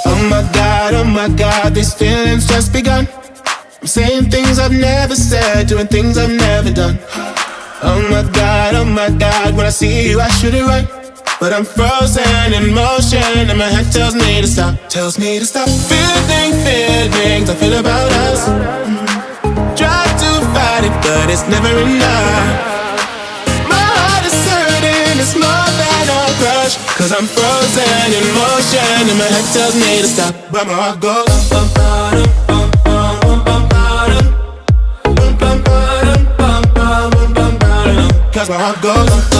Oh my God, these feelings just begun. I'm saying things I've never said, doing things I've never done. Oh my God, when I see you I should it right, but I'm frozen in motion and my head tells me to stop. Feeling feelings I feel about us. Try to fight it, but it's never enough. My heart is hurting, it's more than a crush, 'cause I'm frozen in motion and my head tells me to stop, but my heart goes cause my heart goes